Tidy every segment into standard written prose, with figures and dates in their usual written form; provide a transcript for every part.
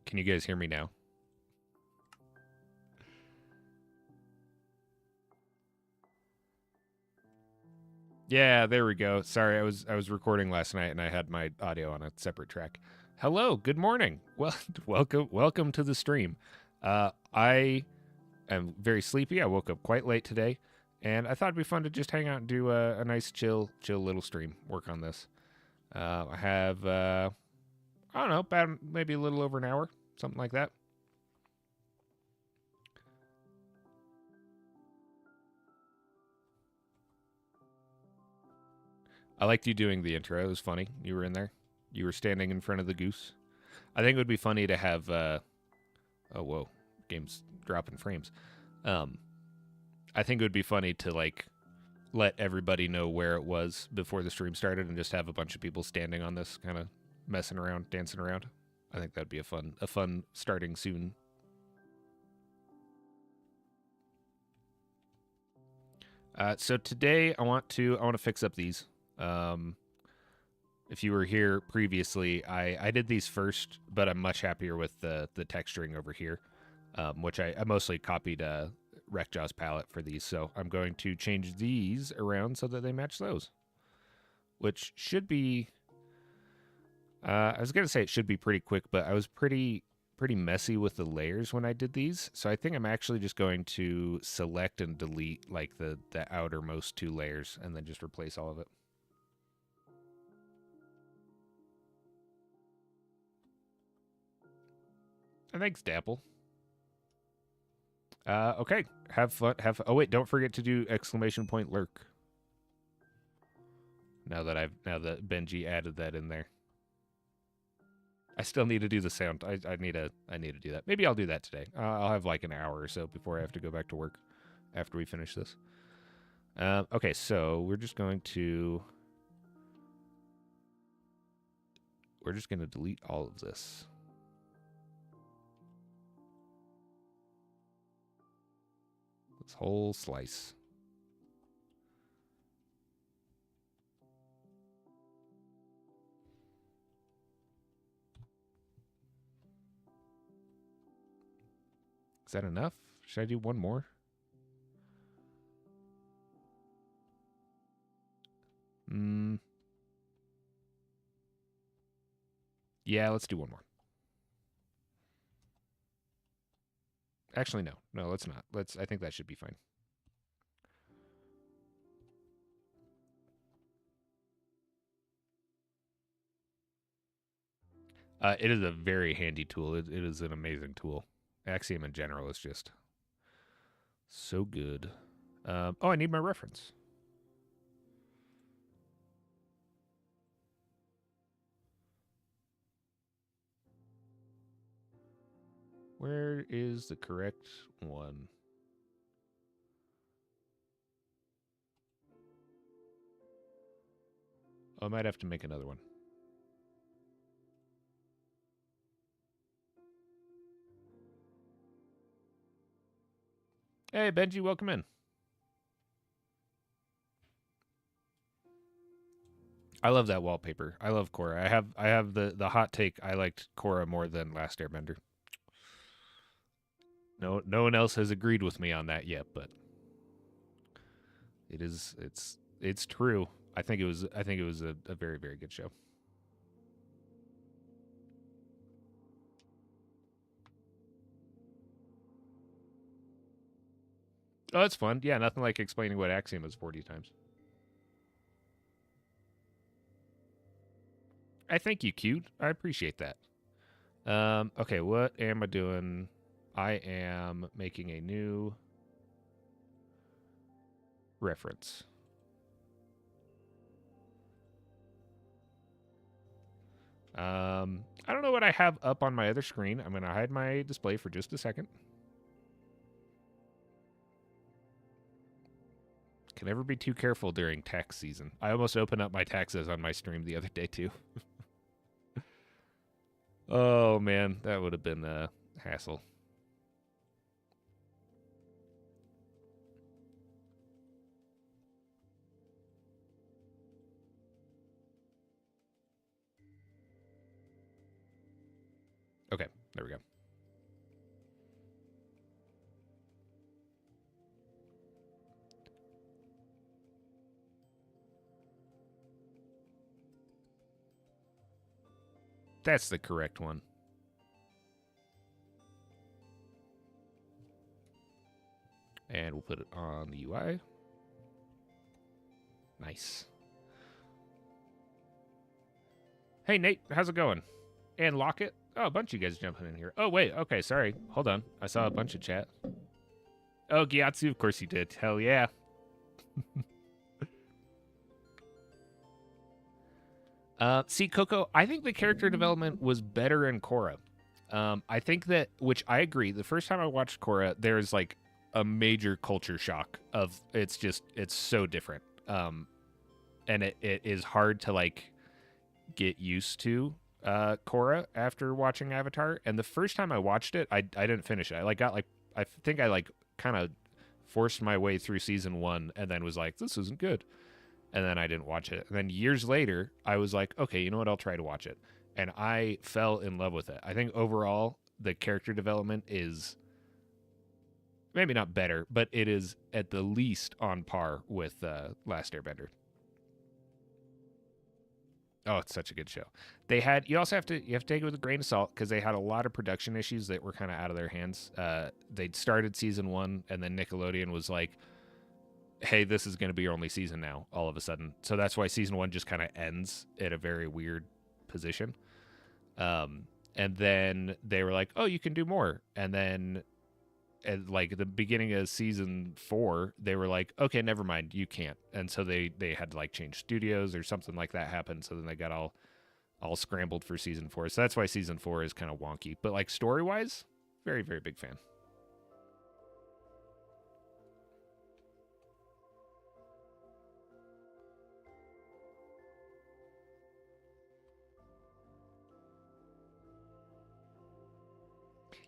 Can you guys hear me now? Yeah, there we go. Sorry, I was recording last night and I had my audio on a separate track. Hello, good morning. Well, welcome to the stream. I am very sleepy. I woke up quite late today, and I thought it'd be fun to just hang out and do a nice chill little stream. Work on this. I have I don't know, about maybe a little over an hour, something like that. I liked you doing the intro. It was funny. You were in there. You were standing in front of the goose. I think it would be funny to have. Oh whoa, game's dropping frames. Um, I think it would be funny to like let everybody know where it was before the stream started, and just have a bunch of people standing on this, kind of messing around, dancing around. I think that'd be a fun starting soon. So today I want to fix up these. Um, if you were here previously, I did these first, but I'm much happier with the texturing over here, which I mostly copied Wreckjaw's palette for these. So I'm going to change these around so that they match those, which should be. I was gonna say it should be pretty quick, but I was pretty messy with the layers when I did these. So I think I'm actually just going to select and delete like the outermost two layers and then just replace all of it. And thanks, Dapple. Okay. Have fun. Oh wait, don't forget to do exclamation point lurk. Now that Benji added that in there. I still need to do the sound. I need to do that. Maybe I'll do that today. I'll have like an hour or so before I have to go back to work after we finish this. Okay, so we're just going to delete all of this. This whole slice. Is that enough? Should I do one more? Yeah, let's do one more. Actually, no. No, let's not. I think that should be fine. It is a very handy tool. It is an amazing tool. Axiom in general is just so good. Oh, I need my reference. Where is the correct one? Oh, I might have to make another one. Hey, Benji, welcome in. I love that wallpaper. I love Korra. I have the hot take. I liked Korra more than Last Airbender. No one else has agreed with me on that yet, but it's true. I think it was a very very good show. Oh, it's fun. Yeah, nothing like explaining what Axiom is 40 times. I think you cute. I appreciate that. Okay, what am I doing? I am making a new reference. I don't know what I have up on my other screen. I'm going to hide my display for just a second. Can never be too careful during tax season. I almost opened up my taxes on my stream the other day, too. Oh, man. That would have been a hassle. Okay, There we go. That's the correct one. And we'll put it on the UI. Nice. Hey, Nate, how's it going? And Lockett? Oh, a bunch of you guys jumping in here. Oh, wait. Okay, sorry. Hold on. I saw a bunch of chat. Oh, Gyatso, of course you did. Hell yeah. See, Coco, I think the character development was better in Korra. I think that, which I agree, the first time I watched Korra, there's like a major culture shock of it's so different. And it is hard to like get used to Korra after watching Avatar. And the first time I watched it, I didn't finish it. I think I kind of forced my way through season 1 and then was like, this isn't good. And then I didn't watch it. And then years later, I was like, okay, you know what? I'll try to watch it. And I fell in love with it. I think overall, the character development is maybe not better, but it is at the least on par with Last Airbender. Oh, it's such a good show. You have to take it with a grain of salt because they had a lot of production issues that were kind of out of their hands. They'd started season 1 and then Nickelodeon was like, hey, this is going to be your only season now, all of a sudden. So that's why season 1 just kind of ends at a very weird position. And then they were like, oh, you can do more. And then at like the beginning of season 4, they were like, okay, never mind, you can't. And so they had to like change studios or something like that happened. So then they got all scrambled for season 4. So that's why season 4 is kind of wonky. But like story wise, very, very big fan.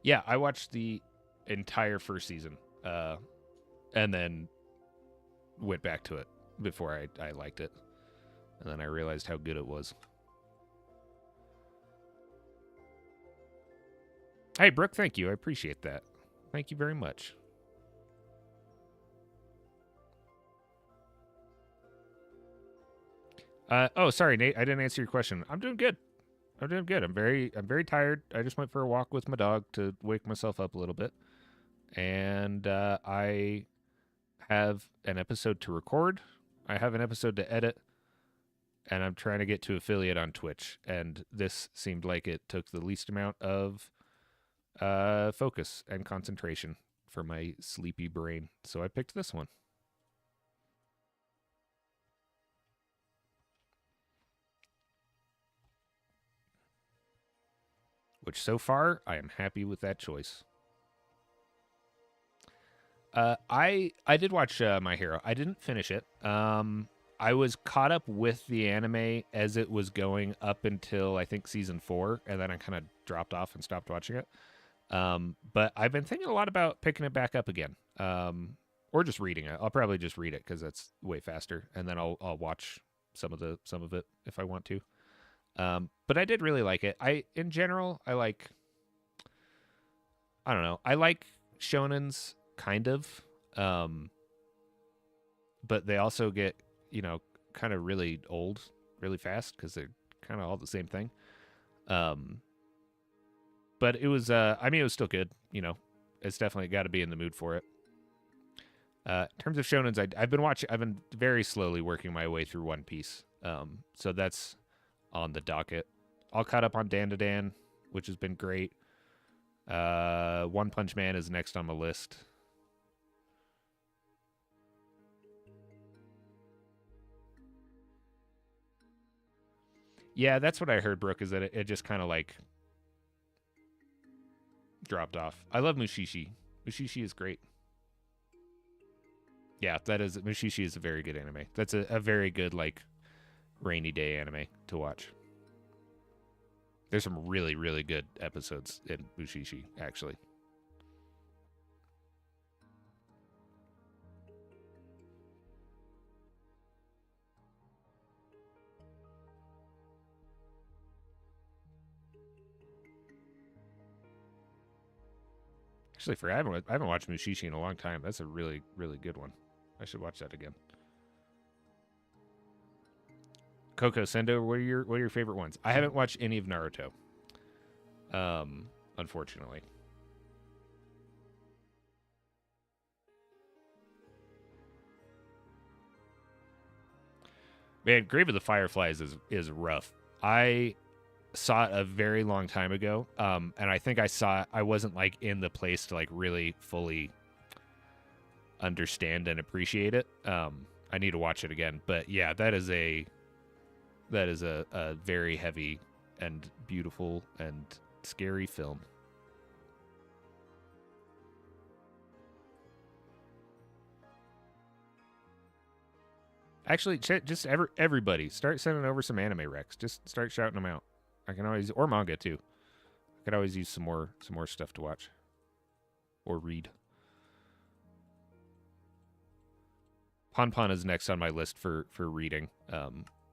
Yeah, I watched the entire first season, and then went back to it before I liked it, and then I realized how good it was. Hey, Brooke, thank you. I appreciate that. Thank you very much. Oh, sorry, Nate. I didn't answer your question. I'm doing good. I'm doing good. I'm very tired. I just went for a walk with my dog to wake myself up a little bit, and I have an episode to record. I have an episode to edit, and I'm trying to get to affiliate on Twitch. And this seemed like it took the least amount of focus and concentration for my sleepy brain, so I picked this one. Which so far I am happy with that choice. I did watch My Hero. I didn't finish it. I was caught up with the anime as it was going up until I think season 4, and then I kind of dropped off and stopped watching it. But I've been thinking a lot about picking it back up again, or just reading it. I'll probably just read it because that's way faster, and then I'll watch some of it if I want to. But I did really like it. In general, I don't know. I like shonens kind of, but they also get kind of really old really fast because they're kind of all the same thing. Um, but it was it was still good. It's definitely got to be in the mood for it. In terms of shonens, I've been very slowly working my way through One Piece. So that's on the docket. All caught up on Dan to Dan, which has been great. One Punch Man is next on my list. Yeah, that's what I heard, Brooke, is that it just kind of like dropped off. I love Mushishi. Mushishi is great. Yeah, Mushishi is a very good anime. That's a very good like rainy day anime to watch. There's some really, really good episodes in Mushishi, actually. Actually, I haven't watched Mushishi in a long time. That's a really, really good one. I should watch that again. Coco Sendo, what are your favorite ones? I haven't watched any of Naruto. Unfortunately. Man, Grave of the Fireflies is rough. I saw it a very long time ago, and I think I wasn't like in the place to like really fully understand and appreciate it. I need to watch it again, but yeah, that is a very heavy and beautiful and scary film. Actually, just everybody start sending over some anime recs. Just start shouting them out. I can always, or manga too. I could always use some more stuff to watch or read. Pon Pon is next on my list for reading,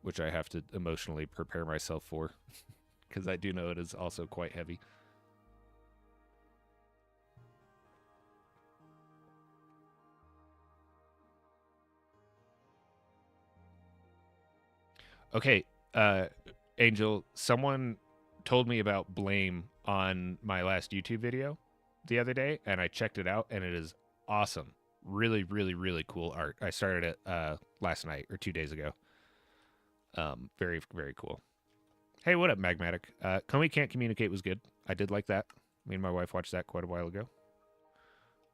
which I have to emotionally prepare myself for because I do know it is also quite heavy. Okay, uh, Angel, someone told me about Blame on my last YouTube video the other day, and I checked it out, and it is awesome. Really, really, really cool art. I started it last night or 2 days ago. Very, very cool. Hey, what up, Magmatic? Can We Can't Communicate was good. I did like that. Me and my wife watched that quite a while ago.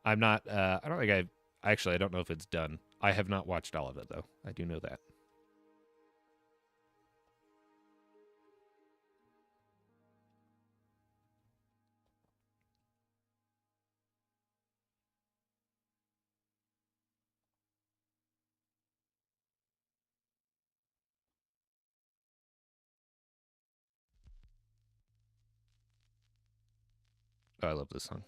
I'm not. I don't think I've. Actually, I don't know if it's done. I have not watched all of it though. I do know that. Oh, I love this song.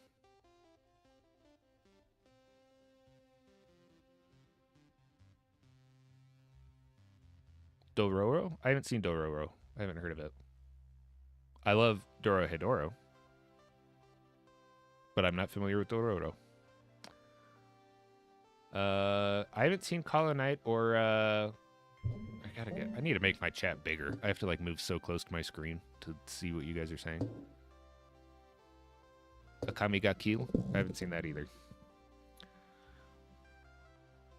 Dororo? I haven't seen Dororo. I haven't heard of it. I love Dorohedoro, but I'm not familiar with Dororo. I haven't seen Hollow Knight or I need to make my chat bigger. I have to like move so close to my screen to see what you guys are saying. Akami ga Kill? I haven't seen that either.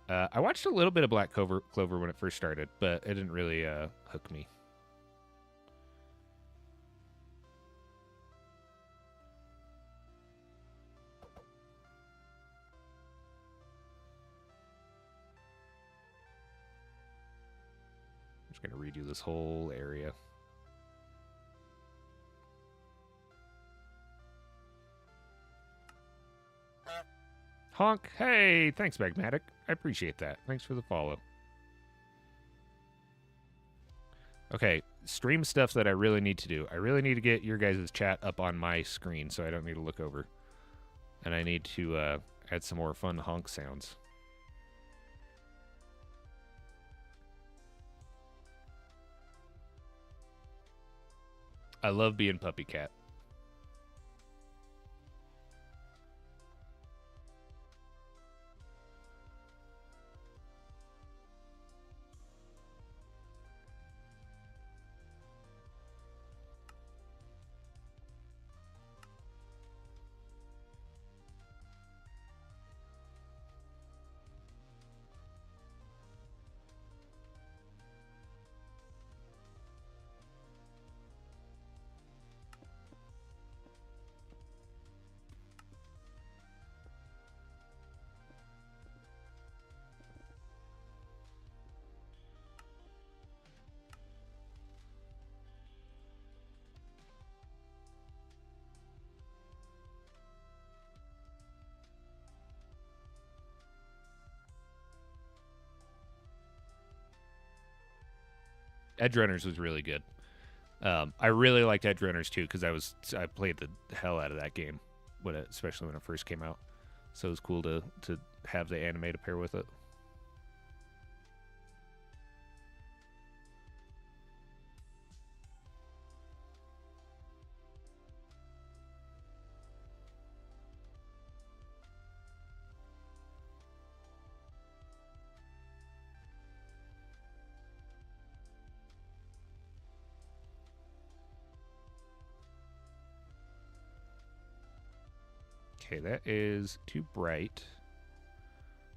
I watched a little bit of Black Clover when it first started, but it didn't really hook me. I'm just gonna redo this whole area. Honk! Hey, thanks, Magmatic. I appreciate that. Thanks for the follow. Okay, stream stuff that I really need to do. I really need to get your guys' chat up on my screen so I don't need to look over. And I need to add some more fun honk sounds. I love being Puppy Cat. Edge Runners was really good. I really liked Edge Runners too because I played the hell out of that game especially when it first came out. So it was cool to have the anime to pair with it. Okay, that is too bright.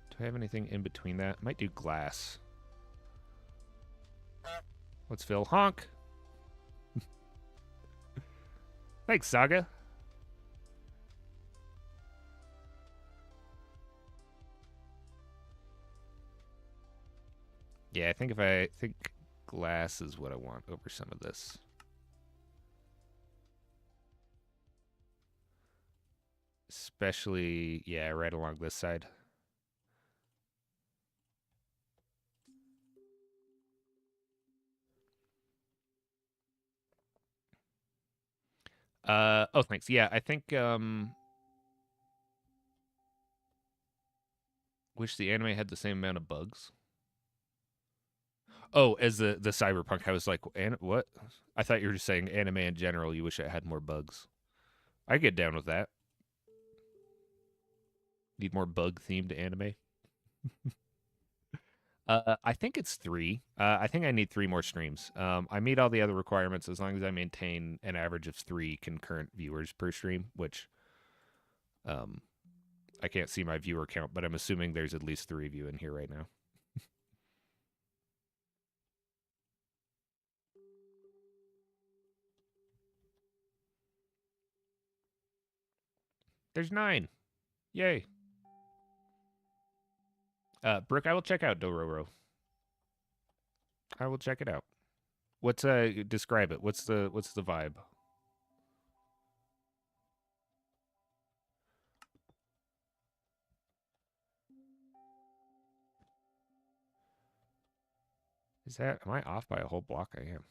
Do I have anything in between that? Might do glass. Let's fill honk. Thanks, Saga. Yeah, I think glass is what I want over some of this. Especially, yeah, right along this side. Oh, thanks. Yeah, I think wish the anime had the same amount of bugs. Oh, as the cyberpunk, I was like, what? I thought you were just saying anime in general. You wish it had more bugs. I get down with that. Need more bug themed anime. I think it's 3. I think I need 3 more streams. I meet all the other requirements as long as I maintain an average of 3 concurrent viewers per stream, which um, I can't see my viewer count, but I'm assuming there's at least 3 of you in here right now. There's 9. Yay. Brooke, I will check out Dororo. I will check it out. What's describe it? What's the vibe? Is that am I off by a whole block? I am.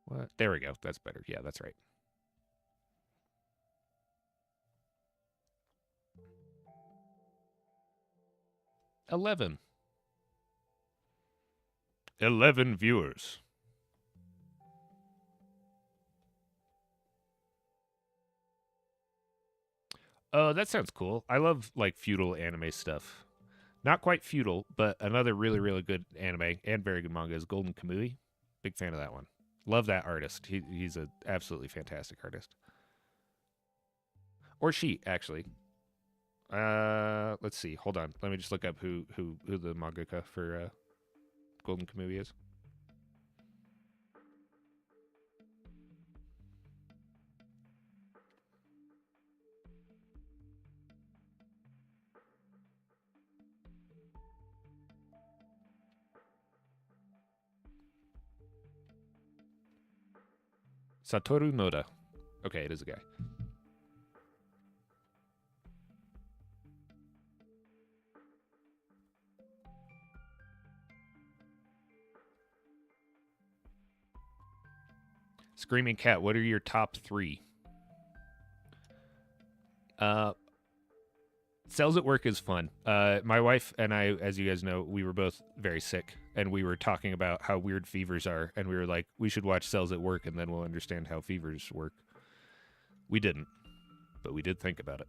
What? There we go. That's better. Yeah, that's right. $11 viewers. Oh, that sounds cool. I love like feudal anime stuff. Not quite feudal, but another really, really good anime and very good manga is Golden Kamuy. Big fan of that one. Love that artist. He's an absolutely fantastic artist. Or she, actually. Let's see. Hold on. Let me just look up who the mangaka for Golden Kamuy is. Satoru Noda. Okay, it is a guy. Screaming Cat, what are your top 3? Cells at Work is fun. My wife and I, as you guys know, we were both very sick, and we were talking about how weird fevers are, and we were like, we should watch Cells at Work, and then we'll understand how fevers work. We didn't, but we did think about it.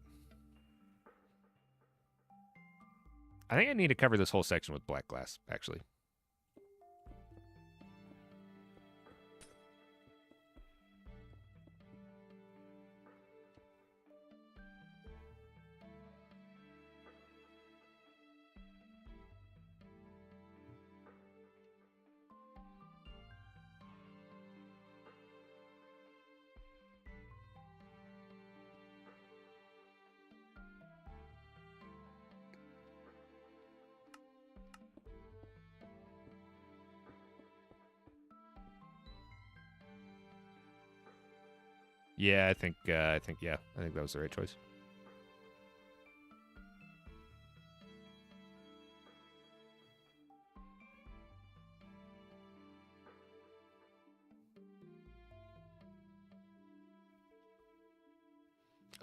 I think I need to cover this whole section with black glass, actually. Yeah, I think yeah, I think that was the right choice.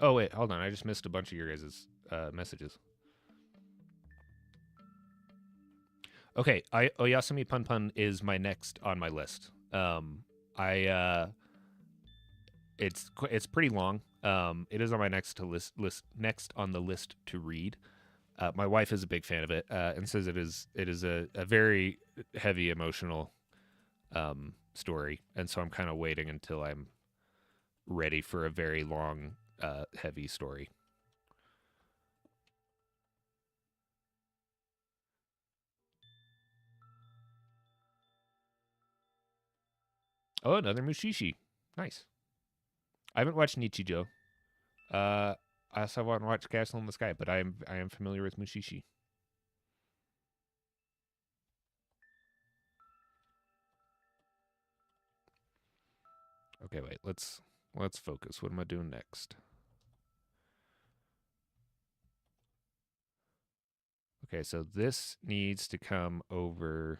Oh wait, hold on. I just missed a bunch of your guys' messages. Okay, Oyasumi Pun Pun is my next on my list. I it's pretty long. It is on my next on the list to read. My wife is a big fan of it and says it is a very heavy emotional story, and so I'm kind of waiting until I'm ready for a very long, heavy story. Oh, another Mushishi. Nice. I haven't watched Nichijou. Uh, I also want to watch Castle in the Sky, but I am familiar with Mushishi. Okay, wait. Let's focus. What am I doing next? Okay, so this needs to come over.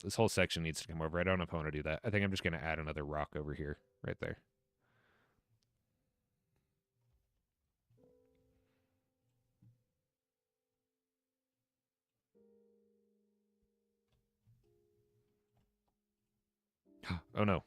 This whole section needs to come over. I don't know if I want to do that. I think I'm just going to add another rock over here, right there. Oh no.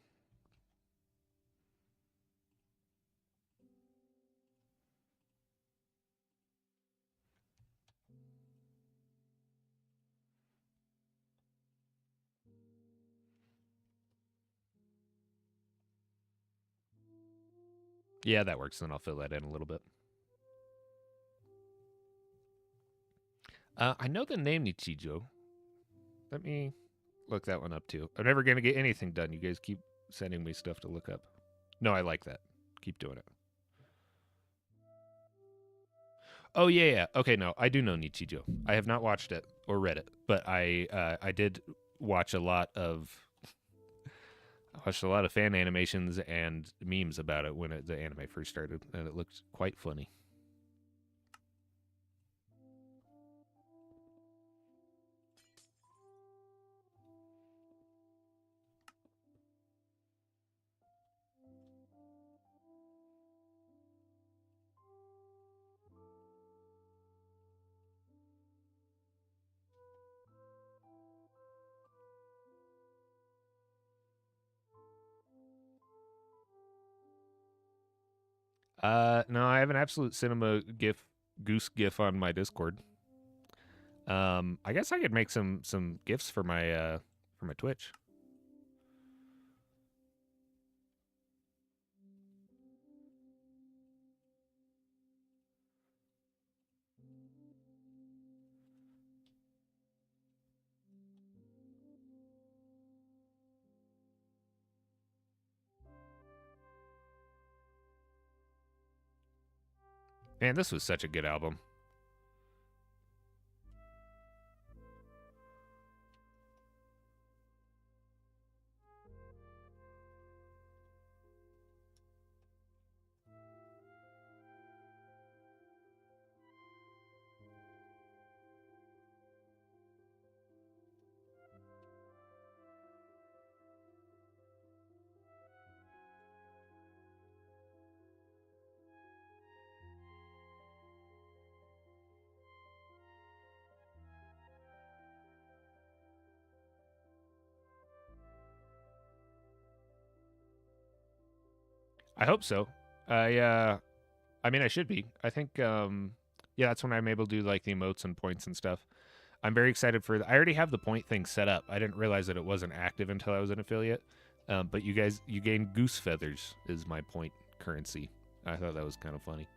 Yeah, that works. Then I'll fill that in a little bit. I know the name Nichijou. Let me look that one up too. I'm never going to get anything done. You guys keep sending me stuff to look up. No, I like that. Keep doing it. Oh yeah. Okay, no, I do know Nichijou. I have not watched it or read it, but I did watch a lot of I watched a lot of fan animations and memes about it when the anime first started, and it looked quite funny. No, I have an Absolute Cinema GIF Goose GIF on my Discord. I guess I could make some GIFs for my Twitch. Man, this was such a good album. I hope so. I mean I should be. I think yeah, that's when I'm able to do like the emotes and points and stuff. I'm very excited for I already have the point thing set up. I didn't realize that it wasn't active until I was an affiliate. But you gain goose feathers is my point currency. I thought that was kind of funny.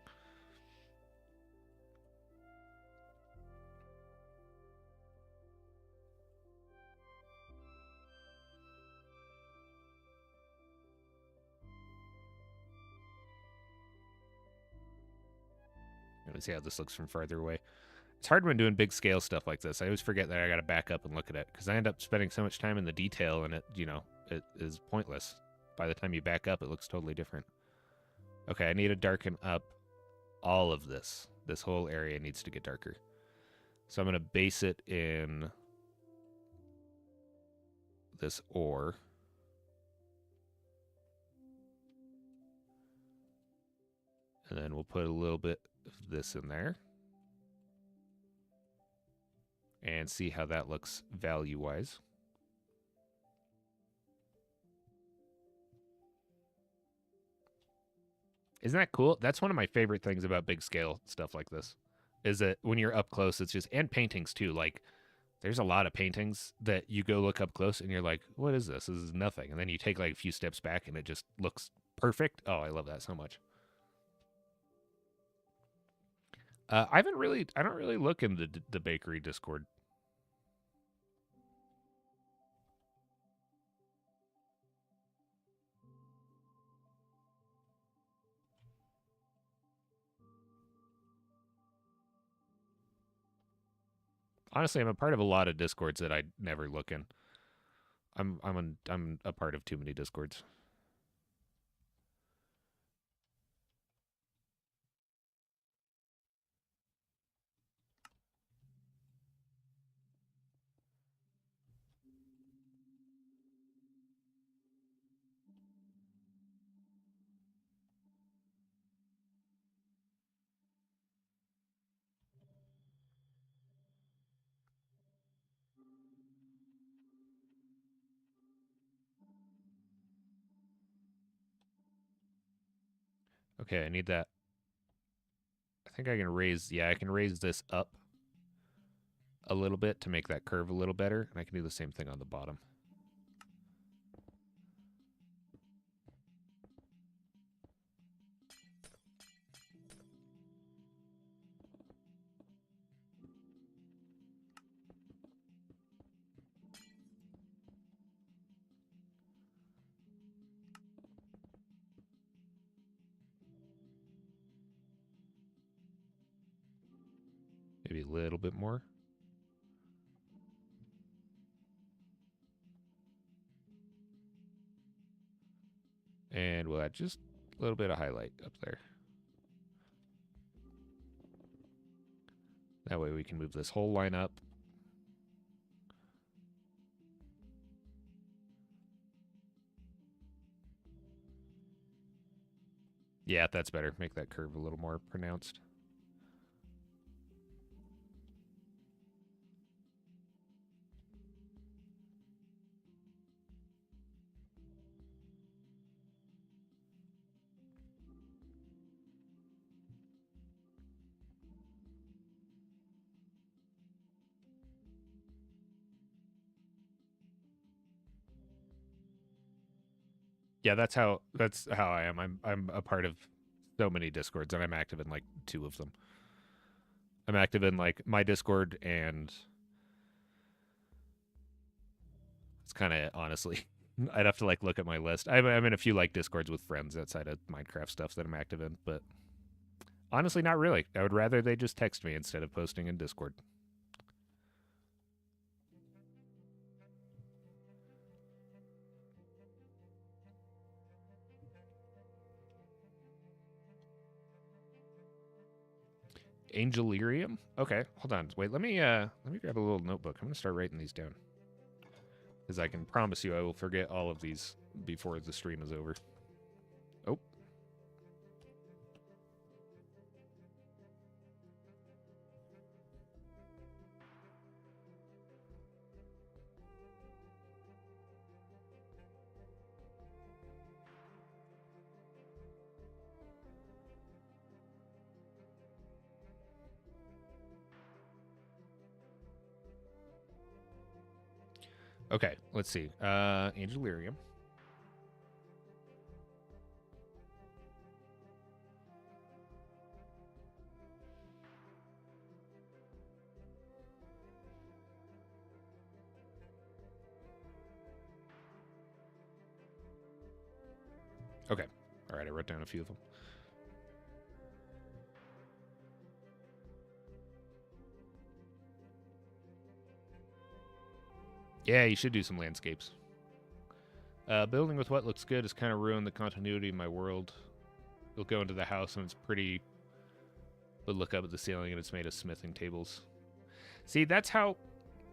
Let me see how this looks from farther away. It's hard when doing big scale stuff like this. I always forget that I got to back up and look at it because I end up spending so much time in the detail and it is pointless. By the time you back up, it looks totally different. Okay, I need to darken up all of this. This whole area needs to get darker. So I'm going to base it in this ore. And then we'll put a little bit of this in there. And see how that looks value-wise. Isn't that cool? That's one of my favorite things about big scale stuff like this. Is that when you're up close, it's just, and paintings too. Like there's a lot of paintings that you go look up close and you're like, what is this? This is nothing. And then you take like a few steps back and it just looks perfect. Oh, I love that so much. I don't really look in the bakery Discord. Honestly, I'm a part of a lot of Discords that I never look in. I'm a part of too many Discords. Okay, I need that. I think I can raise, yeah, I can raise this up a little bit to make that curve a little better. And I can do the same thing on the bottom. Maybe a little bit more. And we'll add just a little bit of highlight up there. That way we can move this whole line up. Yeah, that's better. Make that curve a little more pronounced. Yeah, that's how I am. I'm a part of so many Discords and I'm active in like 2 of them. I'm active in like my Discord, and it's kind of honestly I'd have to like look at my list. I'm in a few like Discords with friends outside of Minecraft stuff that I'm active in, but honestly not really. I would rather they just text me instead of posting in Discord. Angelirium? Okay, hold on. Wait, let me grab a little notebook. I'm gonna start writing these down. Because I can promise you I will forget all of these before the stream is over. Oh. Okay, let's see. Angelirium. Okay. All right, I wrote down a few of them. Yeah, you should do some landscapes. Building with what looks good has kind of ruined the continuity of my world. You'll go into the house and it's pretty, but look up at the ceiling and it's made of smithing tables. See, that's how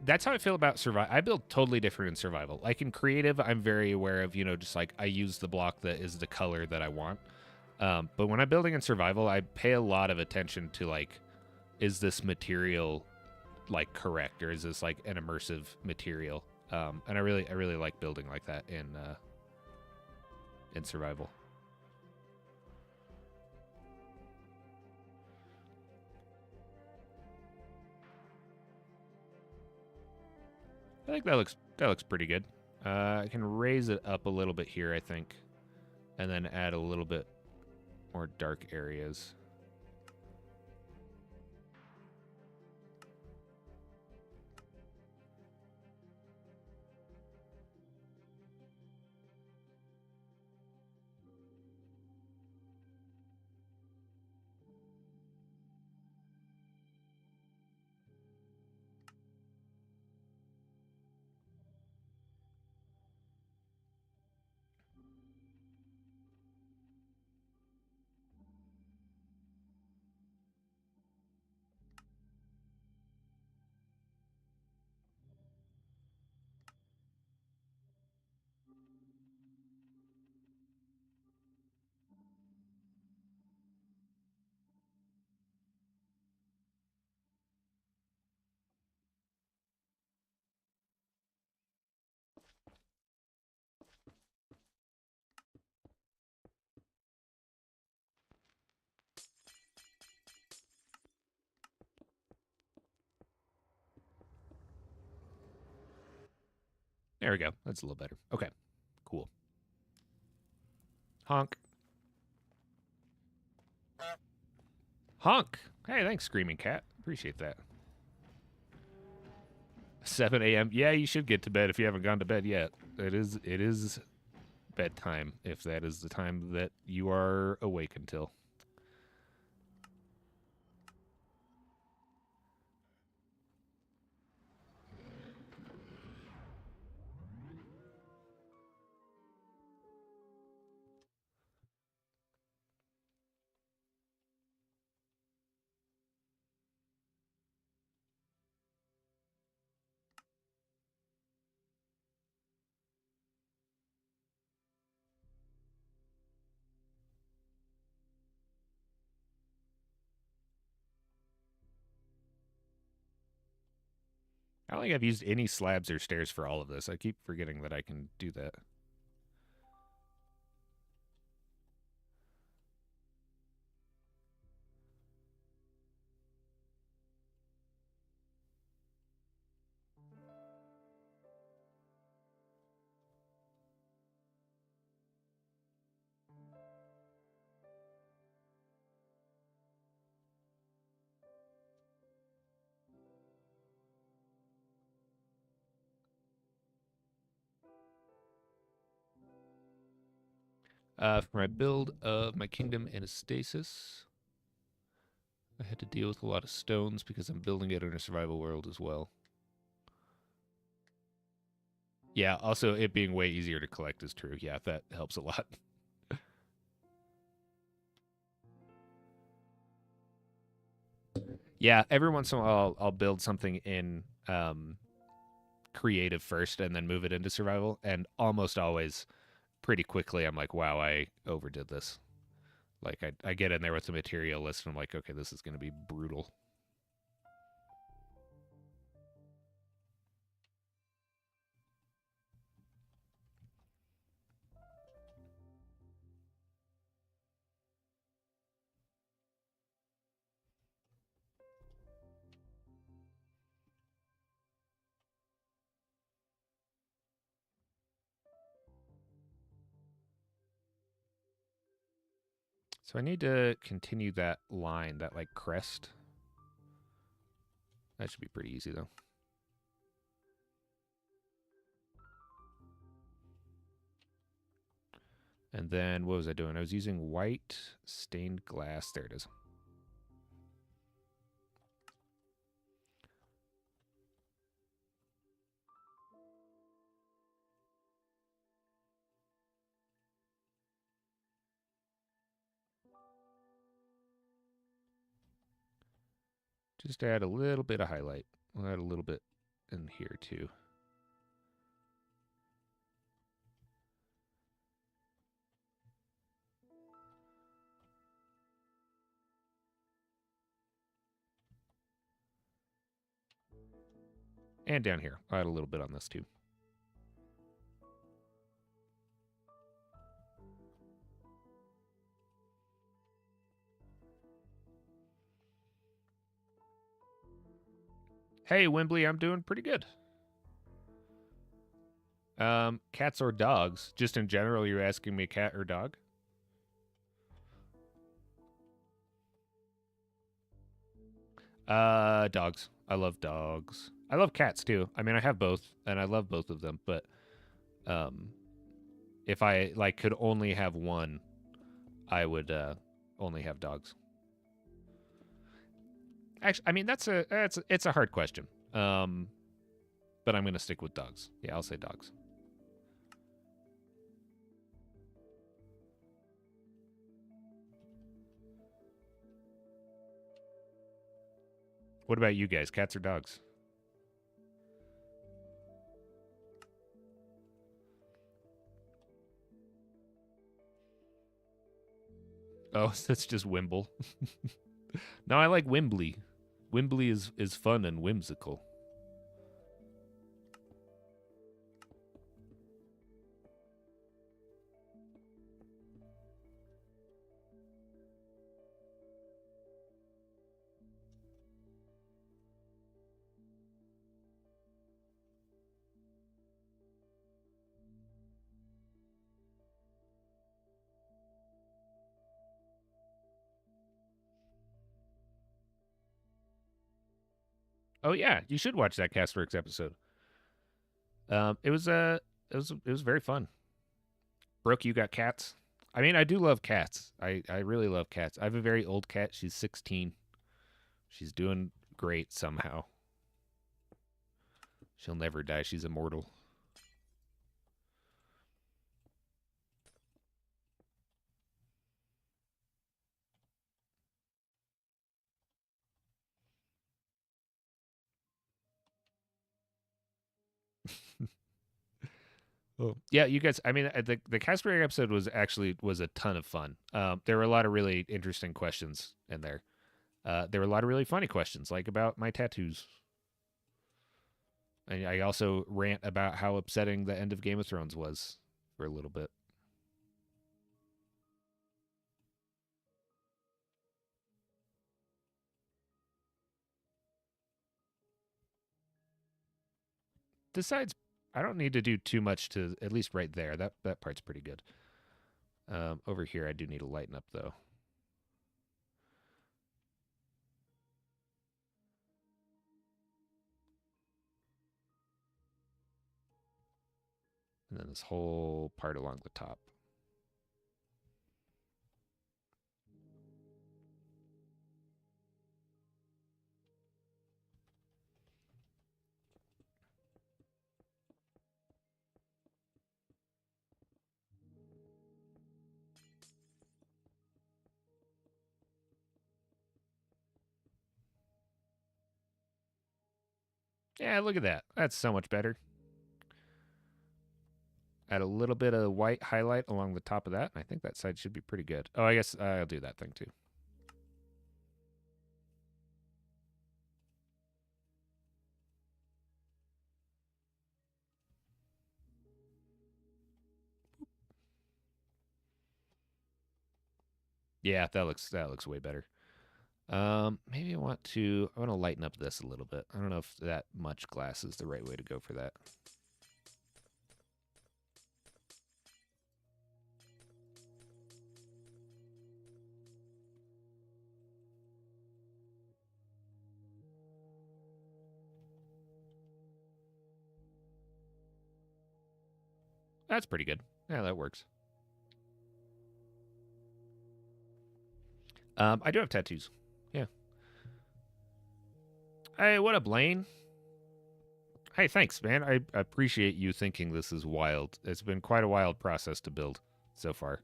I feel about survival. I build totally different in survival. Like in creative, I'm very aware of, just like I use the block that is the color that I want. But when I'm building in survival, I pay a lot of attention to like, is this material like correct, or is this like an immersive material? And I really like building like that in survival. I think that looks pretty good. I can raise it up a little bit here, I think, and then add a little bit more dark areas. There we go. That's a little better. Okay, cool. Honk. Honk. Hey, thanks, Screaming Cat. Appreciate that. 7 a.m. Yeah, you should get to bed if you haven't gone to bed yet. It is bedtime if that is the time that you are awake until. I don't think I've used any slabs or stairs for all of this. I keep forgetting that I can do that. For my build of my kingdom Anastasis, I had to deal with a lot of stones because I'm building it in a survival world as well. Yeah, also it being way easier to collect is true. Yeah, that helps a lot. Yeah, every once in a while I'll build something in creative first and then move it into survival, and almost always pretty quickly I'm like, wow, I overdid this. Like I get in there with the material list and I'm like, okay, this is going to be brutal. So I need to continue that line, that like crest. That should be pretty easy though. And then what was I doing? I was using white stained glass. There it is. Just add a little bit of highlight. We'll add a little bit in here too. And down here. I'll add a little bit on this too. Hey, Wembley, I'm doing pretty good. Cats or dogs? Just in general, you're asking me cat or dog? Dogs. I love dogs. I love cats too. I mean, I have both, and I love both of them. But um, if I like could only have one, I would only have dogs. Actually, I mean it's a hard question. But I'm gonna stick with dogs. Yeah, I'll say dogs. What about you guys? Cats or dogs? Oh, that's just Wimble. No, I like Wimbley. Wimbley is fun and whimsical. Oh yeah, you should watch that Castworks episode. It was very fun. Brooke, you got cats? I mean, I do love cats. I really love cats. I have a very old cat. She's 16. She's doing great somehow. She'll never die. She's immortal. Oh. Yeah, you guys. I mean, the Casper episode was a ton of fun. There were a lot of really interesting questions in there. There were a lot of really funny questions, like about my tattoos. And I also rant about how upsetting the end of Game of Thrones was for a little bit. Besides, I don't need to do too much to at least right there. That part's pretty good. Over here, I do need to lighten up though. And then this whole part along the top. Yeah, look at that. That's so much better. Add a little bit of white highlight along the top of that. I think that side should be pretty good. Oh, I guess I'll do that thing too. Yeah, that looks way better. Maybe I want to lighten up this a little bit. I don't know if that much glass is the right way to go for that. That's pretty good. Yeah, that works. I do have tattoos. Yeah. Hey, what up, Lane? Hey, thanks, man. I appreciate you thinking this is wild. It's been quite a wild process to build so far.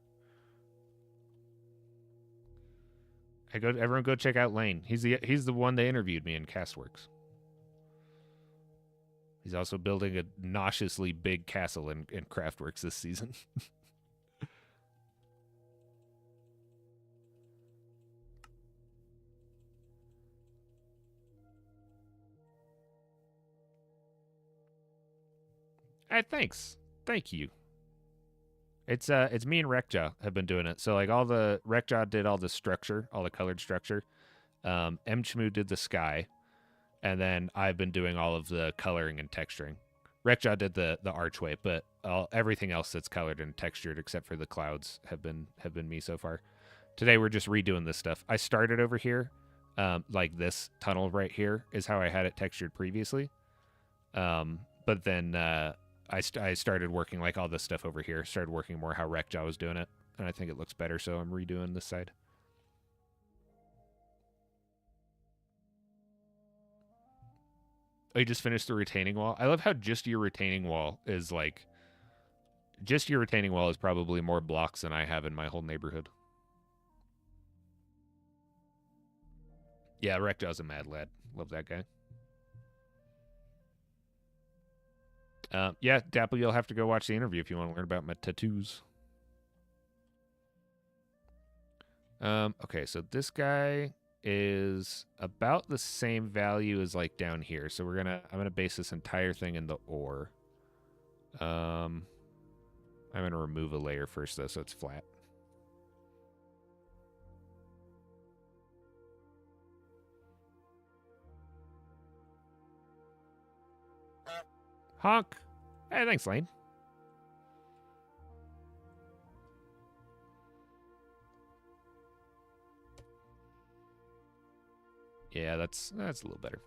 Everyone go check out Lane. He's the one that interviewed me in Castworks. He's also building a nauseously big castle in Craftworks this season. Hey, thanks. Thank you. It's me and Rekja have been doing it. So like all the Rekja did all the structure, all the colored structure. Mchmu did the sky, and then I've been doing all of the coloring and texturing. Wreckjaw did the archway, but everything else that's colored and textured except for the clouds have been me so far. Today we're just redoing this stuff. I started over here, like this tunnel right here is how I had it textured previously. But then I started working like all this stuff over here. Started working more how Wreckjaw was doing it, and I think it looks better, so I'm redoing this side. Oh, you just finished the retaining wall? I love how just your retaining wall is like... Just your retaining wall is probably more blocks than I have in my whole neighborhood. Yeah, Wreckjaw's a mad lad. Love that guy. Yeah, Dapple, you'll have to go watch the interview if you want to learn about my tattoos. Okay, so this guy is about the same value as like down here. So I'm gonna base this entire thing in the ore. I'm gonna remove a layer first though, so it's flat. Honk. Hey, thanks, Lane. Yeah, that's a little better.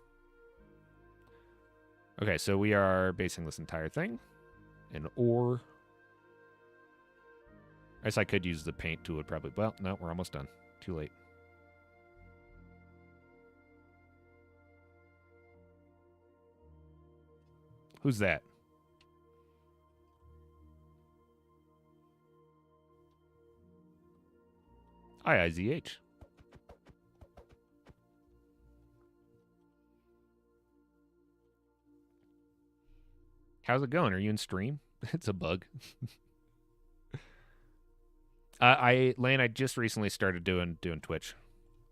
Okay, so we are basing this entire thing in ore. I guess I could use the paint tool probably. Well, no, we're almost done. Too late. Who's that? IIZH. How's it going? Are you in stream? It's a bug. Lane, I just recently started doing Twitch,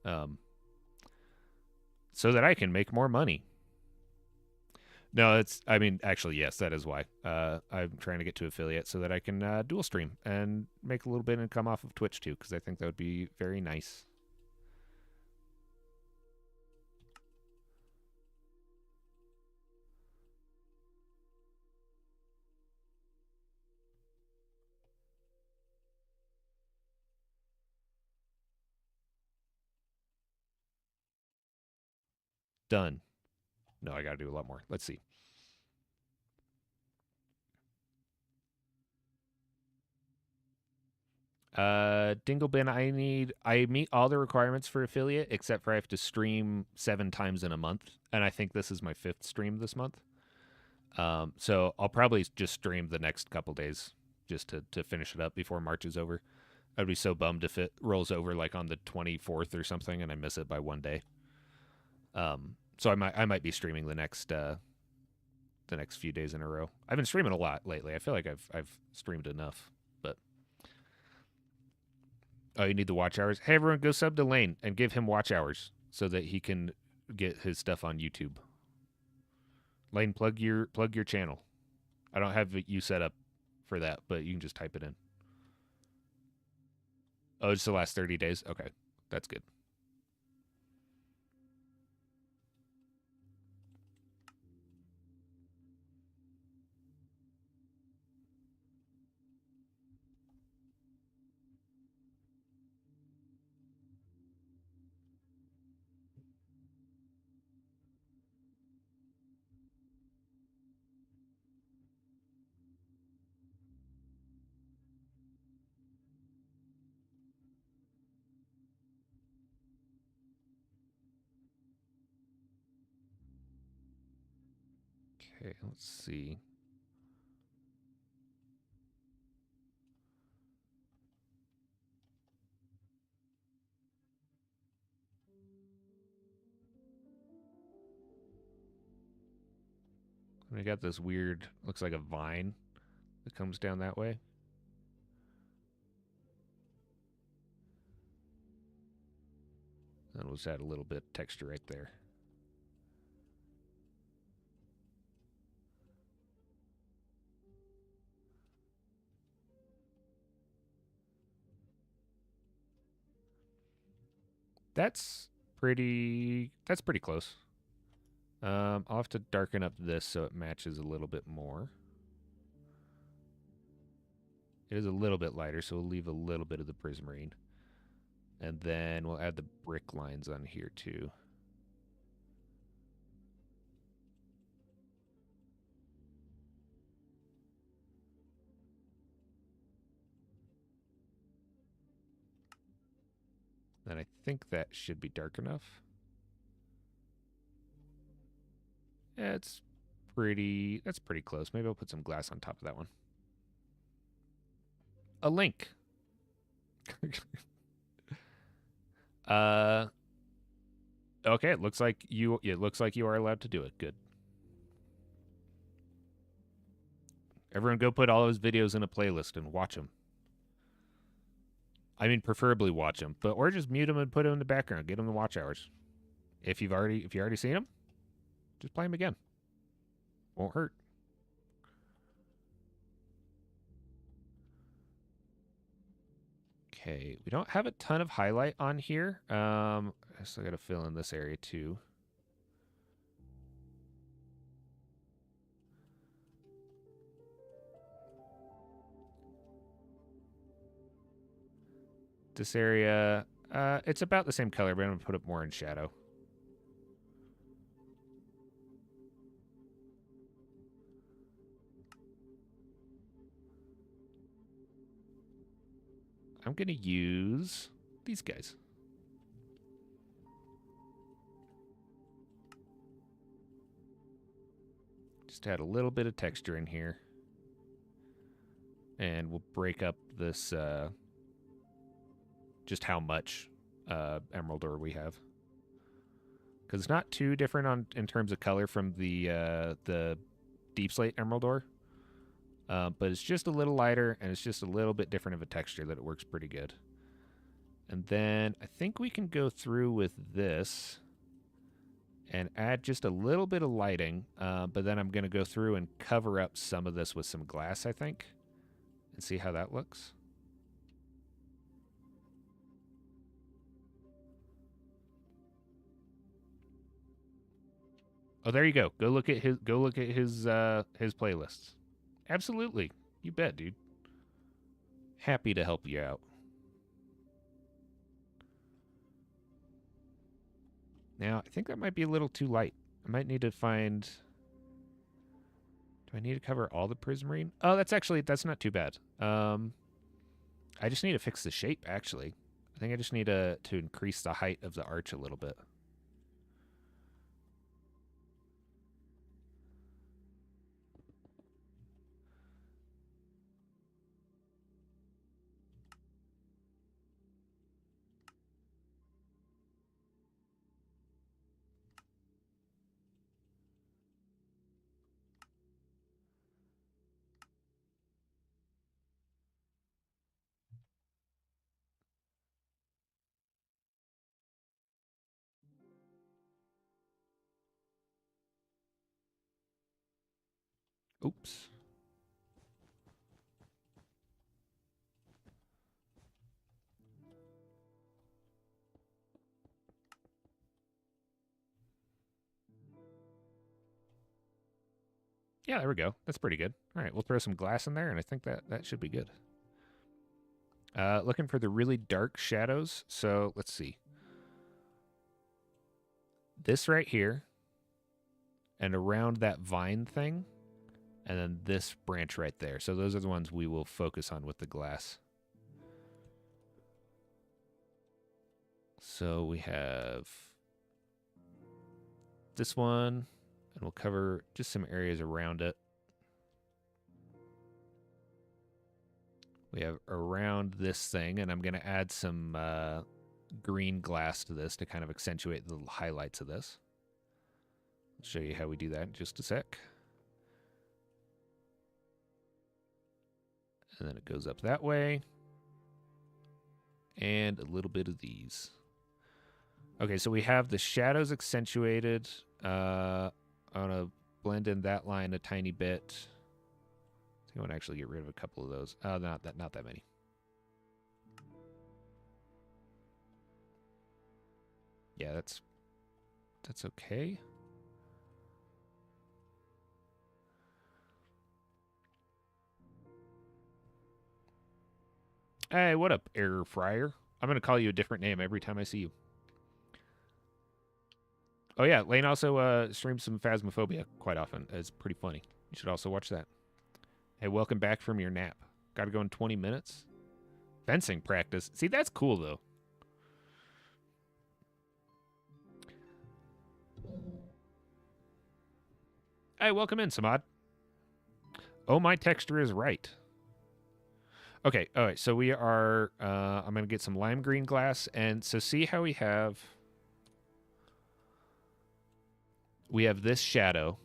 so that I can make more money. No, actually, yes, that is why. I'm trying to get to affiliate so that I can dual stream and make a little bit of income off of Twitch too, because I think that would be very nice. Done. No, I got to do a lot more. Let's see. Dinglebin, I meet all the requirements for affiliate except for I have to stream 7 times in a month, and I think this is my 5th stream this month. So I'll probably just stream the next couple days just to finish it up before March is over. I'd be so bummed if it rolls over like on the 24th or something and I miss it by one day. So I might be streaming the next few days in a row. I've been streaming a lot lately. I feel like I've streamed enough, but oh, you need the watch hours. Hey everyone, go sub to Lane and give him watch hours so that he can get his stuff on YouTube. Lane, plug your channel. I don't have you set up for that, but you can just type it in. Oh, it's the last 30 days? Okay, that's good. Okay, let's see. We got this weird, looks like a vine that comes down that way. And we'll just add a little bit of texture right there. That's pretty close. I'll have to darken up this so it matches a little bit more. It is a little bit lighter, so we'll leave a little bit of the prismarine. And then we'll add the brick lines on here too. And I think that should be dark enough. Yeah, that's pretty close. Maybe I'll put some glass on top of that one. A link. Okay, it looks like you are allowed to do it. Good. Everyone go put all those videos in a playlist and watch them. I mean, preferably watch them, but or just mute them and put them in the background. Get them the watch hours. If you already seen them, just play them again. Won't hurt. Okay, we don't have a ton of highlight on here. I still got to fill in this area too. This area, it's about the same color, but I'm gonna put it more in shadow. I'm gonna use these guys. Just add a little bit of texture in here. And we'll break up this, just how much emerald ore we have. Because it's not too different in terms of color from the deep slate emerald ore. But it's just a little lighter, and it's just a little bit different of a texture that it works pretty good. And then I think we can go through with this and add just a little bit of lighting, but then I'm going to go through and cover up some of this with some glass, I think, and see how that looks. Oh, there you go. Go look at his playlists. Absolutely. You bet, dude. Happy to help you out. Now, I think that might be a little too light. I might need to find... Do I need to cover all the prismarine? Oh, that's not too bad. I just need to fix the shape, actually. I think I just need to increase the height of the arch a little bit. Oops. Yeah, there we go. That's pretty good. All right, we'll throw some glass in there, and I think that should be good. Looking for the really dark shadows. So let's see. This right here, and around that vine thing, and then this branch right there. So those are the ones we will focus on with the glass. So we have this one, and we'll cover just some areas around it. We have around this thing, and I'm going to add some green glass to this to kind of accentuate the highlights of this. I'll show you how we do that in just a sec. And then it goes up that way. And a little bit of these. Okay, so we have the shadows accentuated. I want to blend in that line a tiny bit. I think I want to actually get rid of a couple of those. Not that many. Yeah, that's okay. Hey, what up, Air Fryer? I'm going to call you a different name every time I see you. Oh, yeah. Lane also streams some Phasmophobia quite often. It's pretty funny. You should also watch that. Hey, welcome back from your nap. Got to go in 20 minutes. Fencing practice. See, that's cool, though. Hey, welcome in, Samad. Oh, my texture is right. Okay, all right, so we are, I'm going to get some lime green glass, and so see how we have this shadow,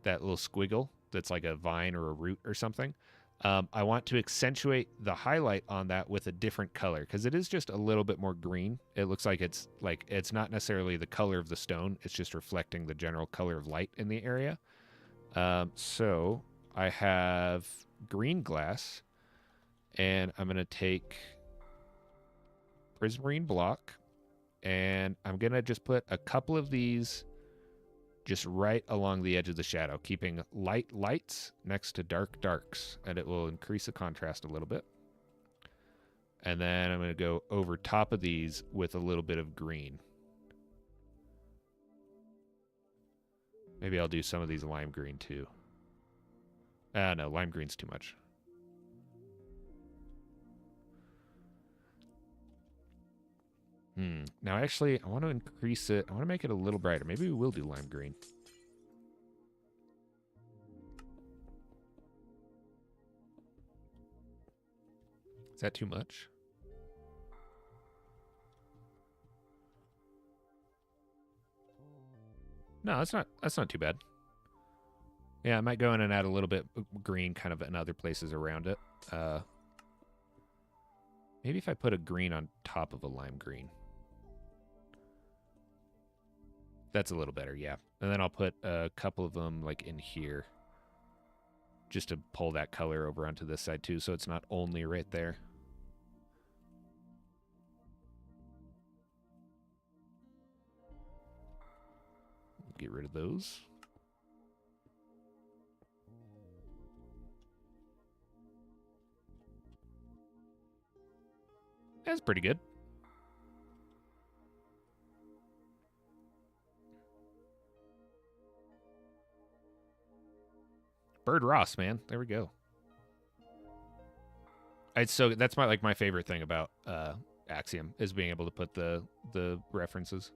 that little squiggle that's like a vine or a root or something. I want to accentuate the highlight on that with a different color because it is just a little bit more green. It looks like it's not necessarily the color of the stone. It's just reflecting the general color of light in the area. So I have green glass, and I'm going to take prismarine block, and I'm going to just put a couple of these just right along the edge of the shadow, keeping light lights next to dark darks, and it will increase the contrast a little bit. And then I'm going to go over top of these with a little bit of green. Maybe I'll do some of these lime green too. No, lime green's too much. Now, actually, I want to increase it. I want to make it a little brighter. Maybe we will do lime green. Is that too much? No, that's not too bad. Yeah, I might go in and add a little bit green kind of in other places around it. Maybe if I put a green on top of a lime green. That's a little better, yeah. And then I'll put a couple of them like in here, just to pull that color over onto this side too, so it's not only right there. Get rid of those. That's pretty good. Bird Ross, man. There we go. So that's my favorite thing about Axiom is being able to put the references.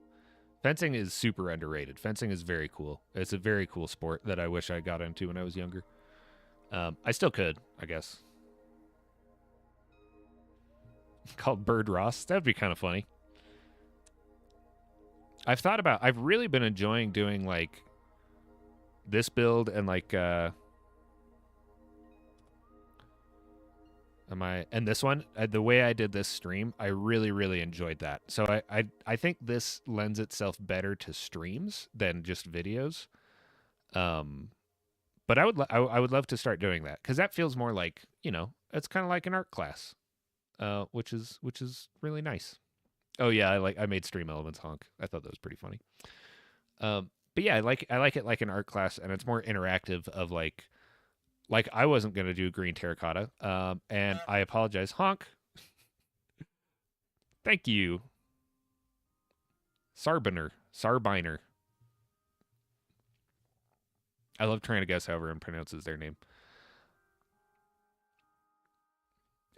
Fencing is super underrated. Fencing is very cool. It's a very cool sport that I wish I got into when I was younger. I still could, I guess. Called Bird Ross. That'd be kind of funny. I've really been enjoying doing like this build and like and this one, the way I did this stream, I really enjoyed that. So I think this lends itself better to streams than just videos. But I would love to start doing that because that feels more like, it's kind of like an art class, which is really nice. Oh yeah, I made Stream Elements honk. I thought that was pretty funny. But yeah, I like it like an art class, and it's more interactive. Of like I wasn't gonna do green terracotta, and I apologize, honk. Thank you, Sarbiner. I love trying to guess how everyone pronounces their name.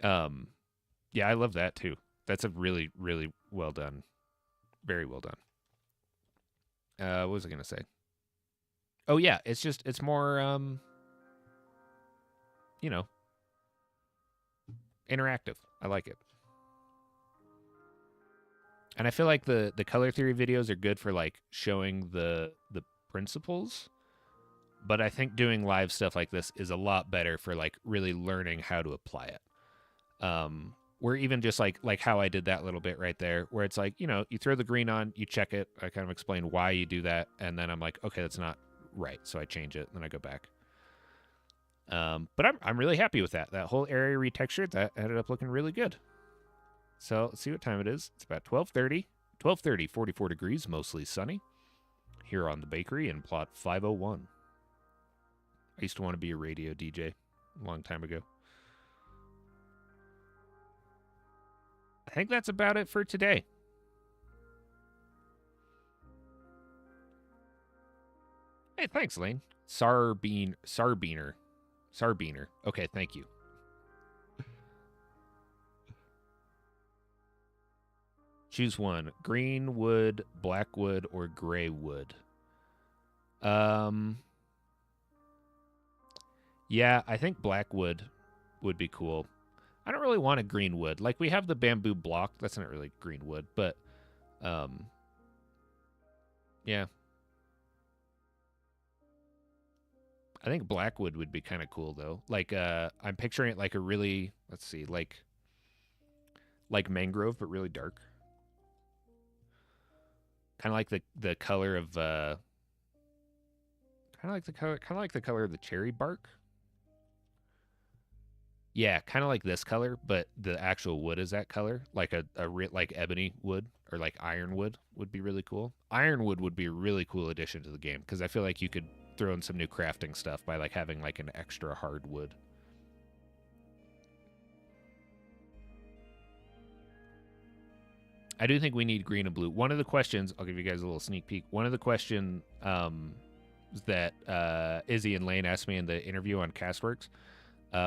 Yeah, I love that too. That's a really well done, very well done. What was I gonna say? Oh yeah, it's more interactive. I like it. And I feel like the color theory videos are good for like showing the principles, but I think doing live stuff like this is a lot better for like really learning how to apply it. Where even just like how I did that little bit right there, where it's like, you throw the green on, you check it, I kind of explain why you do that, and then I'm like, okay, that's not right, so I change it, and then I go back. But I'm really happy with that. That whole area retextured, that ended up looking really good. So let's see what time it is. It's about 12:30. 12:30, 44 degrees, mostly sunny. Here on the bakery in plot 501. I used to want to be a radio DJ a long time ago. think that's about it for today. Hey, thanks, Lane. Sarbiner. Okay, thank you. Choose one: green wood, black wood, or gray wood. Yeah, I think black wood would be cool. I don't really want a green wood. Like, we have the bamboo block. That's not really green wood, but yeah. I think black wood would be kind of cool though. Like, I'm picturing it like a really, let's see, like mangrove, but really dark. Kind of like the color of kind of like the color of the cherry bark. Yeah, kind of like this color, but the actual wood is that color, like like ebony wood or like ironwood would be really cool. Ironwood would be a really cool addition to the game because I feel like you could throw in some new crafting stuff by like having like an extra hard wood. I do think we need green and blue. One of the questions, I'll give you guys a little sneak peek. One of the question that Izzy and Lane asked me in the interview on Castworks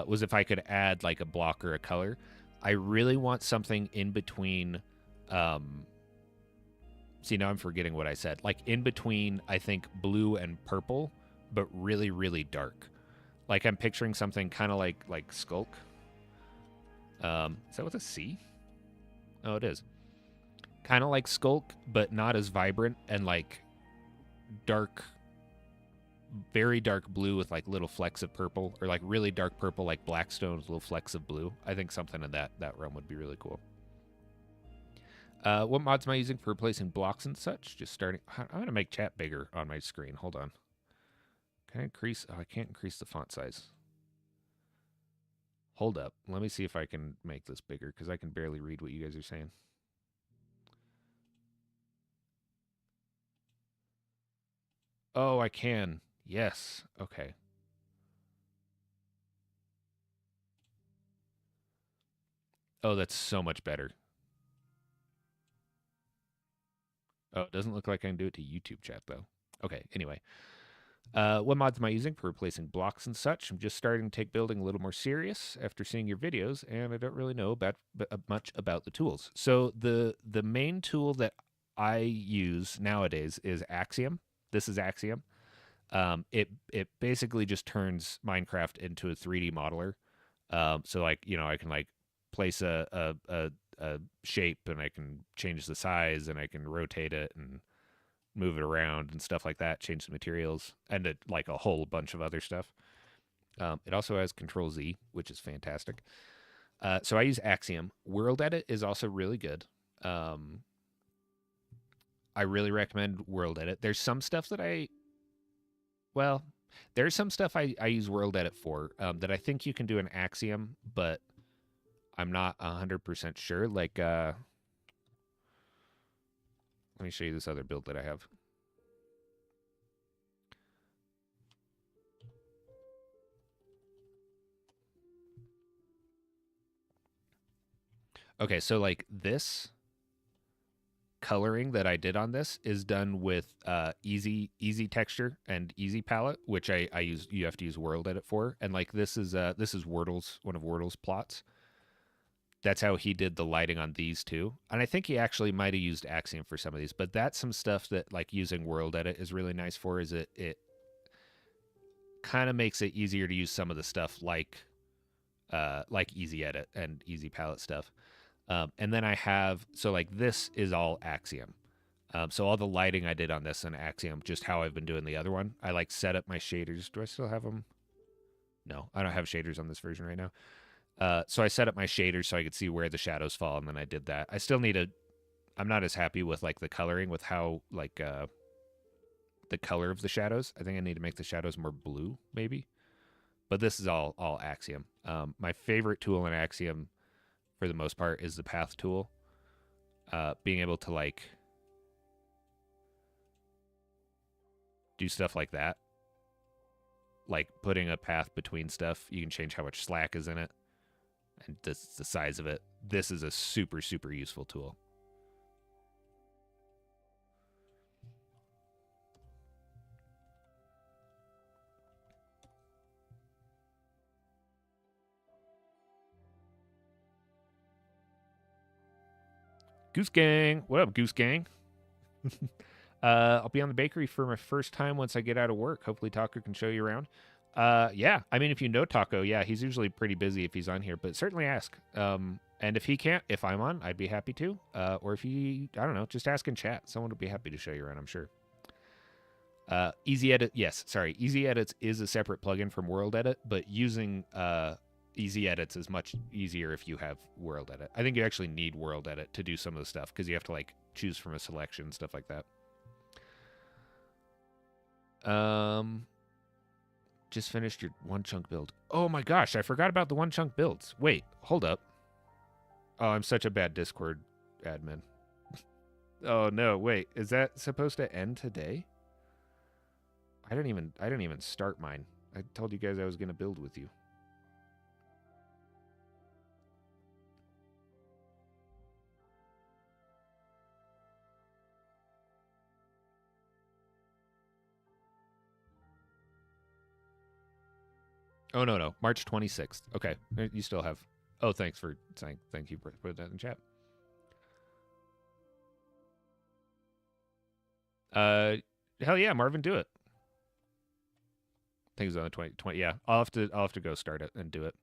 was if I could add like a block or a color. I really want something in between. See, now I'm forgetting what I said. Like in between, I think blue and purple, but really, really dark. Like I'm picturing something kind of like Skulk. Is that with a C? Oh, it is. Kind of like Skulk, but not as vibrant and like dark, very dark blue with like little flecks of purple, or like really dark purple like Blackstone with little flecks of blue. I think something in that realm would be really cool. What mods am I using for replacing blocks and such? Just starting. I'm gonna make chat bigger on my screen. Hold on. Can I increase? Oh, I can't increase the font size. Hold up. Let me see if I can make this bigger because I can barely read what you guys are saying. Oh, I can. Yes. Okay. Oh, that's so much better. Oh, it doesn't look like I can do it to YouTube chat, though. Okay, anyway. What mods am I using for replacing blocks and such? I'm just starting to take building a little more serious after seeing your videos, and I don't really know much about the tools. So the main tool that I use nowadays is Axiom. This is Axiom. It basically just turns Minecraft into a 3D modeler. So like I can like place a shape and I can change the size and I can rotate it and move it around and stuff like that, change the materials and like a whole bunch of other stuff. It also has Control Z, which is fantastic. So I use Axiom. World Edit is also really good. I really recommend World Edit. There's some stuff that well, there's some stuff I use World Edit for that I think you can do in Axiom, but I'm not 100% sure. Like, let me show you this other build that I have. Okay, so like this coloring that I did on this is done with easy texture and easy palette, which I use. You have to use World Edit for, and like this is Wordle's, one of Wordle's plots. That's how he did the lighting on these two, and I think he actually might have used Axiom for some of these. But that's some stuff that like using World Edit is really nice for. Is it kind of makes it easier to use some of the stuff like Easy Edit and Easy Palette stuff. And then I have, so like this is all Axiom. So all the lighting I did on this in Axiom, just how I've been doing the other one. I like set up my shaders. Do I still have them? No, I don't have shaders on this version right now. So I set up my shaders so I could see where the shadows fall, and then I did that. I still need to. I'm not as happy with like the coloring with how like the color of the shadows. I think I need to make the shadows more blue, maybe. But this is all Axiom. My favorite tool in Axiom, for the most part, is the path tool. Being able to like do stuff like that, like putting a path between stuff. You can change how much slack is in it and the size of it. this is a super, super useful tool. Goose Gang. What up, Goose Gang? I'll be on the bakery for my first time once I get out of work. Hopefully Taco can show you around. Yeah, I mean, if you know Taco, yeah, he's usually pretty busy if he's on here, but certainly ask. And if he can't, if I'm on, I'd be happy to. Or if he, I don't know, just ask in chat. Someone would be happy to show you around, I'm sure. Easy Edit, yes, sorry. Easy Edits is a separate plugin from World Edit, but using Easy Edits is much easier if you have World Edit. I think you actually need World Edit to do some of the stuff because you have to like choose from a selection, stuff like that. Just finished your one chunk build. Oh my gosh, I forgot about the one chunk builds. Wait, hold up. Oh, I'm such a bad Discord admin. Oh no, wait, is that supposed to end today? I didn't even start mine. I told you guys I was gonna build with you. Oh no, March 26th. Okay, you still have. Oh, thanks for saying. Thank you for putting that in chat. Hell yeah, Marvin, do it. I think it was on the 20. Yeah, I'll have to go start it and do it.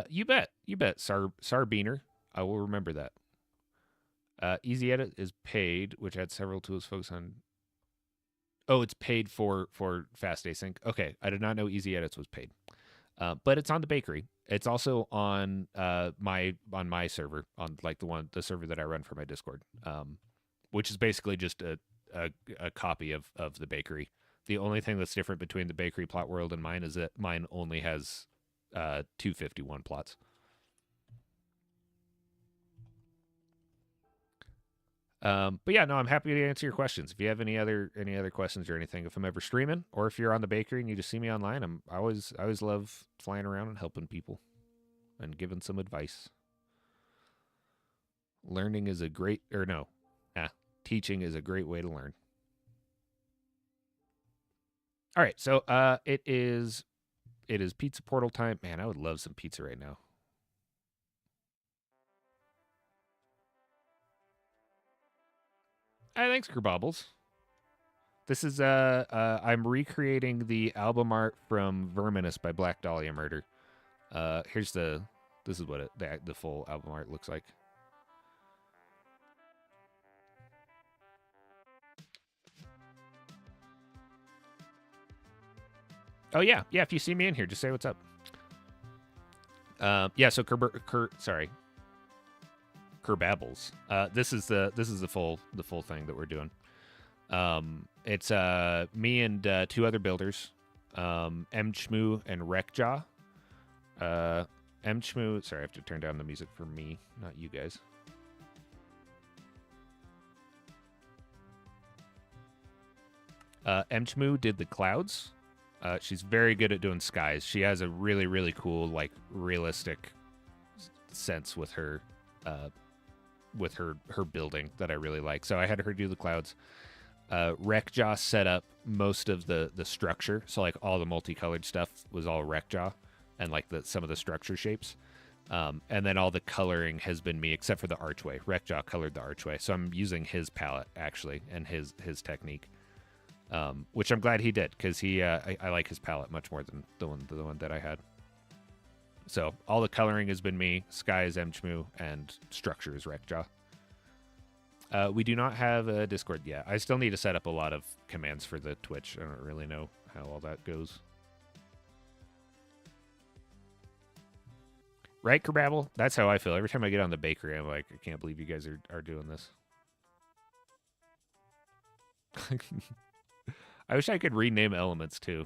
You bet, Sarbiner. I will remember that. Easy Edit is paid, which adds several tools focused on. Oh, it's paid for fast async. Okay, I did not know Easy Edits was paid, but it's on the bakery. It's also on my server, on like the server that I run for my Discord, which is basically just a copy of the bakery. The only thing that's different between the bakery plot world and mine is that mine only has 251 plots. But yeah, no, I'm happy to answer your questions. If you have any other questions or anything, if I'm ever streaming or if you're on the bakery and you just see me online, I always love flying around and helping people and giving some advice. Learning is a great teaching is a great way to learn. All right, so it is pizza portal time. Man, I would love some pizza right now. Thanks, Kerbobbles. This is I'm recreating the album art from Verminous by Black Dahlia Murder. This is what the full album art looks like. Oh yeah, if you see me in here, just say what's up. Yeah, so Kerbabbles. This is the full thing that we're doing. It's me and two other builders, Mchmoo and Rekjaw. Mchmoo, sorry, I have to turn down the music for me, not you guys. Mchmoo did the clouds. She's very good at doing skies. She has a really, really cool, like, realistic sense with her building that I really like. So I had her do the clouds. Rekjaw set up most of the structure. So like all the multicolored stuff was all Rekjaw and like some of the structure shapes. And then all the coloring has been me except for the archway. Rekjaw colored the archway. So I'm using his palette actually and his technique. Which I'm glad he did because I like his palette much more than the one that I had. So all the coloring has been me, sky is Mchmoo, and structure is Rekjaw. We do not have a Discord yet. I still need to set up a lot of commands for the Twitch. I don't really know how all that goes. Right, Kerbabble? That's how I feel. Every time I get on the bakery, I'm like, I can't believe you guys are doing this. I wish I could rename elements too.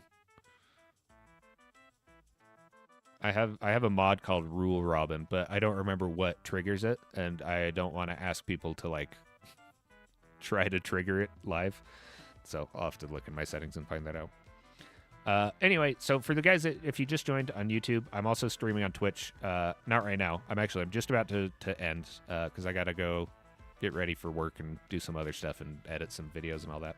I have a mod called Rule Robin, but I don't remember what triggers it, and I don't want to ask people to like try to trigger it live. So I'll have to look in my settings and find that out. Anyway, so for the guys that, if you just joined on YouTube, I'm also streaming on Twitch. Not right now. I'm just about to end because I got to go get ready for work and do some other stuff and edit some videos and all that.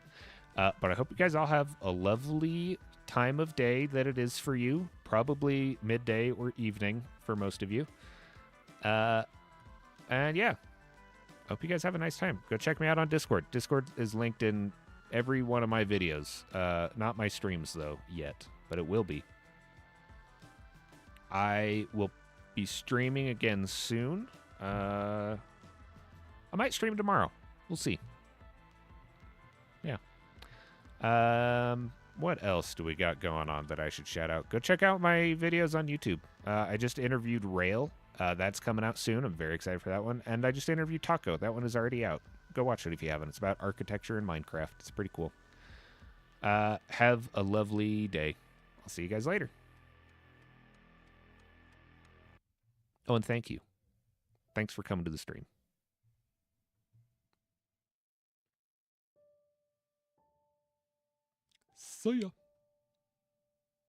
But I hope you guys all have a lovely time of day that it is for you. Probably midday or evening for most of you. And yeah, hope you guys have a nice time. Go check me out on Discord. Discord is linked in every one of my videos. Not my streams, though, yet. But it will be. I will be streaming again soon. I might stream tomorrow. We'll see. Yeah. What else do we got going on that I should shout out? Go check out my videos on YouTube. I just interviewed Rail. That's coming out soon. I'm very excited for that one. And I just interviewed Taco. That one is already out. Go watch it if you haven't. It's about architecture in Minecraft. It's pretty cool. Have a lovely day. I'll see you guys later. Oh, and thank you. Thanks for coming to the stream. See ya.